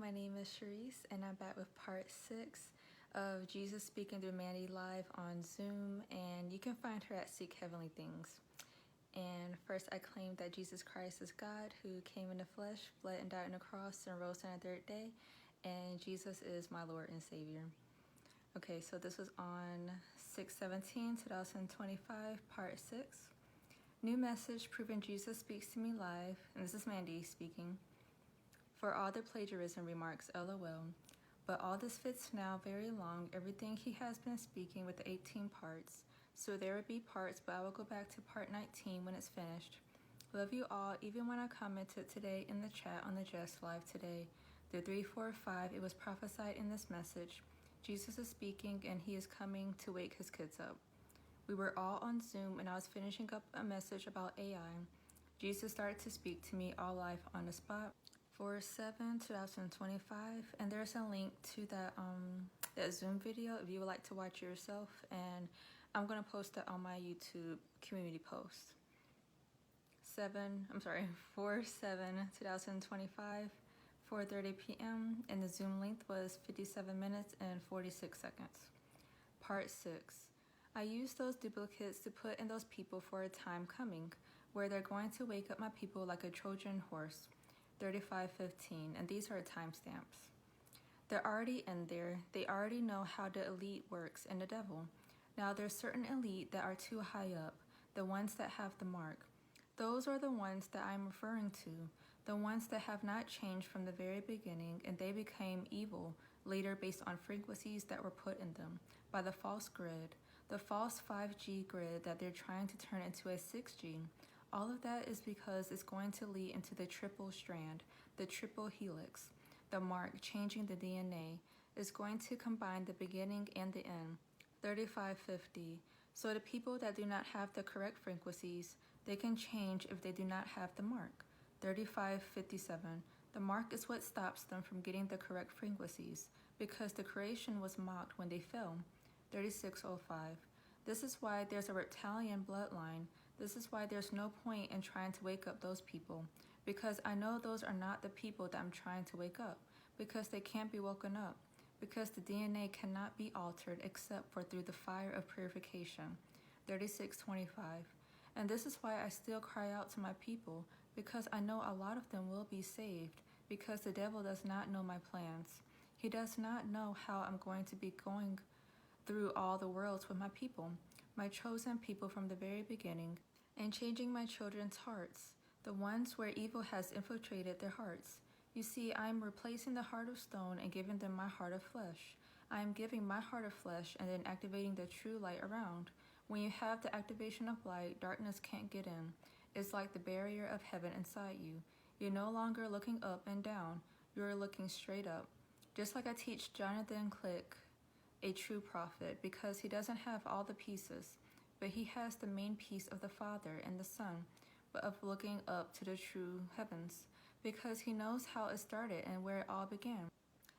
my name is Sharice, and I'm back with part 6 of Jesus Speaking Through Mandy live on Zoom, and you can find her at Seek Heavenly Things. And first, I claim that Jesus Christ is God who came in the flesh, bled and died on the cross, and rose on the third day, and Jesus is my Lord and Savior. Okay, so this was on 6/17/2025, part 6. New message proving Jesus speaks to me live, and this is Mandy speaking. For all the plagiarism remarks, LOL. But all this fits now very long, everything he has been speaking with the 18 parts. So there will be parts, but I will go back to part 19 when it's finished. Love you all, even when I commented today in the chat on the Just Live today. The 345, it was prophesied in this message. Jesus is speaking and he is coming to wake his kids up. We were all on Zoom and I was finishing up a message about AI. Jesus started to speak to me all live on the spot. 4/7/2025, and there's a link to that Zoom video if you would like to watch it yourself, and I'm gonna post that on my YouTube community post. 4/7/2025, 4:30 p.m. and the Zoom length was 57 minutes and 46 seconds. Part 6. I use those duplicates to put in those people for a time coming where they're going to wake up my people like a Trojan horse. 35:15, and these are timestamps. They're already in there. They already know how the elite works and the devil. Now there's certain elite that are too high up, the ones that have the mark. Those are the ones that I'm referring to, the ones that have not changed from the very beginning, and they became evil later based on frequencies that were put in them by the false grid, the false 5G grid that they're trying to turn into a 6G. All of that is because it's going to lead into the triple strand, the triple helix. The mark, changing the DNA, is going to combine the beginning and the end. 35:50. So the people that do not have the correct frequencies, they can change if they do not have the mark. 35:57. The mark is what stops them from getting the correct frequencies, because the creation was mocked when they fell. 36:05. This is why there's a reptilian bloodline. This is why there's no point in trying to wake up those people, because I know those are not the people that I'm trying to wake up, because they can't be woken up, because the DNA cannot be altered except for through the fire of purification. 36:25. And this is why I still cry out to my people, because I know a lot of them will be saved, because the devil does not know my plans. He does not know how I'm going to be going through all the worlds with my people, my chosen people from the very beginning, and changing my children's hearts, the ones where evil has infiltrated their hearts. You see, I am replacing the heart of stone and giving them my heart of flesh. I am giving my heart of flesh and then activating the true light around. When you have the activation of light, darkness can't get in. It's like the barrier of heaven inside you. You're no longer looking up and down. You're looking straight up. Just like I teach Jonathan Click, a true prophet, because he doesn't have all the pieces, but he has the main piece of the Father and the Son, but of looking up to the true heavens, because he knows how it started and where it all began,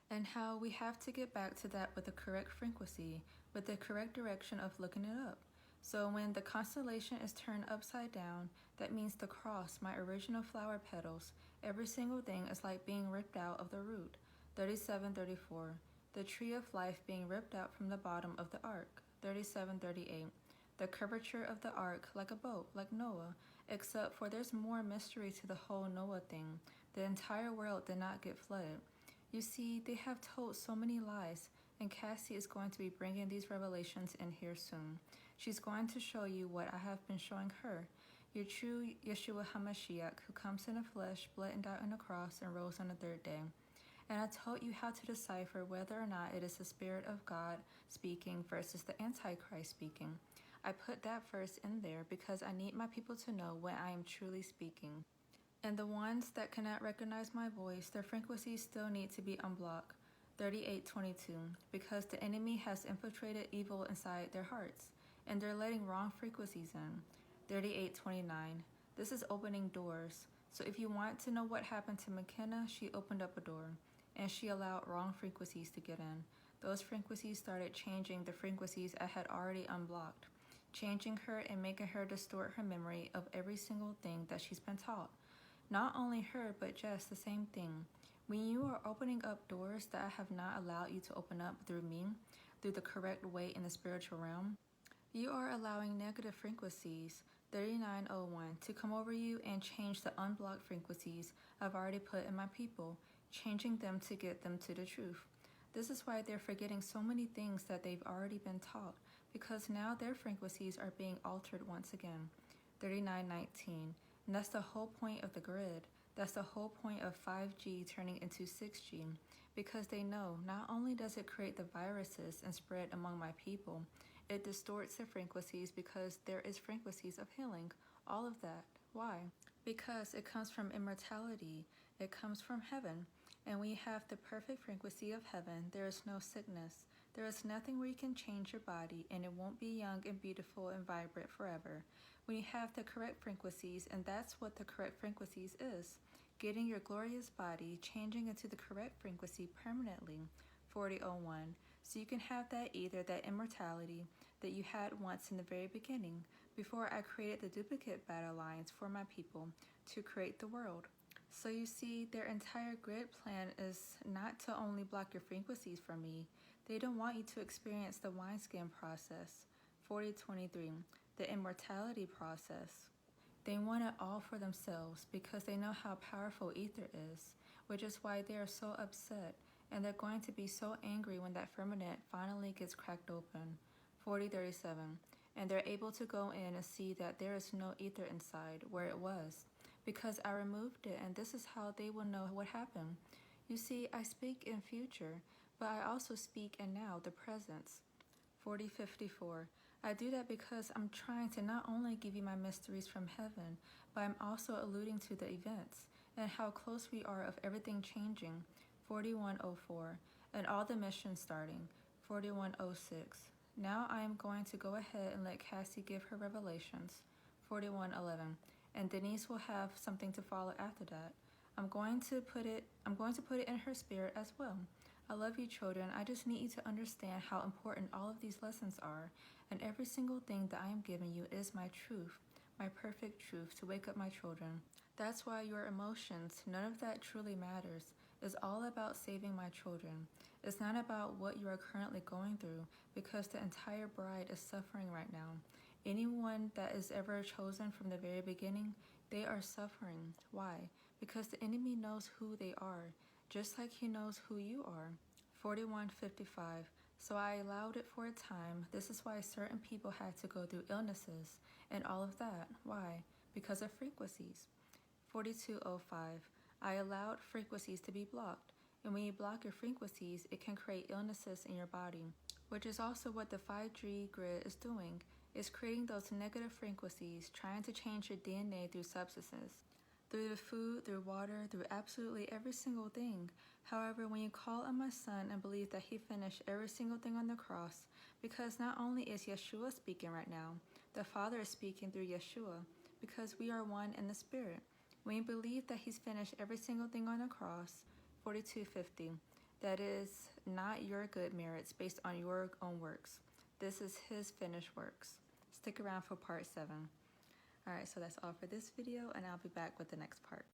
and how we have to get back to that with the correct frequency, with the correct direction of looking it up. So when the constellation is turned upside down, that means the cross, my original flower petals, every single thing is like being ripped out of the root. 37:34. The tree of life being ripped out from the bottom of the ark. 37:38. The curvature of the ark like a boat, like Noah, except for there's more mystery to the whole Noah thing. The entire world did not get flooded. You see, they have told so many lies, and Cassie is going to be bringing these revelations in here soon. She's going to show you what I have been showing her, your true Yeshua HaMashiach, who comes in the flesh, bled and died on the cross, and rose on the third day. And I told you how to decipher whether or not it is the Spirit of God speaking versus the Antichrist speaking. I put that verse in there because I need my people to know when I am truly speaking. And the ones that cannot recognize my voice, their frequencies still need to be unblocked. 38:22. Because the enemy has infiltrated evil inside their hearts, and they're letting wrong frequencies in. 38:29. This is opening doors. So if you want to know what happened to McKenna, she opened up a door, and she allowed wrong frequencies to get in. Those frequencies started changing the frequencies I had already unblocked, changing her and making her distort her memory of every single thing that she's been taught. Not only her, but Jess, the same thing. When you are opening up doors that I have not allowed you to open up through me, through the correct way in the spiritual realm, you are allowing negative frequencies, 3901, to come over you and change the unblocked frequencies I've already put in my people, changing them to get them to the truth. This is why they're forgetting so many things that they've already been taught, because now their frequencies are being altered once again. 3919, and that's the whole point of the grid. That's the whole point of 5G turning into 6G, because they know not only does it create the viruses and spread among my people, it distorts their frequencies because there is frequencies of healing, all of that. Why? Because it comes from immortality, it comes from heaven, and we have the perfect frequency of heaven. There is no sickness. There is nothing where you can change your body and it won't be young and beautiful and vibrant forever. When you have the correct frequencies, and that's what the correct frequencies is, getting your glorious body, changing into the correct frequency permanently, 4001, so you can have that ether, that immortality that you had once in the very beginning, before I created the duplicate battle lines for my people to create the world. So you see, their entire grid plan is not to only block your frequencies from me. They don't want you to experience the wineskin process, 4023, the immortality process. They want it all for themselves because they know how powerful ether is, which is why they are so upset, and they're going to be so angry when that firmament finally gets cracked open, 4037, and they're able to go in and see that there is no ether inside where it was, because I removed it, and this is how they will know what happened. You see, I speak in future, but I also speak in now, the presence, 4054. I do that because I'm trying to not only give you my mysteries from heaven, but I'm also alluding to the events and how close we are of everything changing, 4104, and all the missions starting, 4106. Now I am going to go ahead and let Cassie give her revelations, 4111, and Denise will have something to follow after that. I'm going to put it in her spirit as well. I love you, children. I just need you to understand how important all of these lessons are, and every single thing that I am giving you is my truth, my perfect truth to wake up my children. That's why your emotions, none of that truly matters. It's all about saving my children. It's not about what you are currently going through, because the entire bride is suffering right now. Anyone that is ever chosen from the very beginning, they are suffering. Why? Because the enemy knows who they are, just like he knows who you are. 4155. So I allowed it for a time. This is why certain people had to go through illnesses and all of that. Why? Because of frequencies. 4205. I allowed frequencies to be blocked. And when you block your frequencies, it can create illnesses in your body, which is also what the 5G grid is doing. It's creating those negative frequencies, trying to change your DNA through substances, through the food, through water, through absolutely every single thing. However, when you call on my son and believe that he finished every single thing on the cross, because not only is Yeshua speaking right now, the Father is speaking through Yeshua, because we are one in the Spirit. When you believe that he's finished every single thing on the cross, 4250, that is not your good merits based on your own works. This is his finished works. Stick around for part 7. Alright, so that's all for this video, and I'll be back with the next part.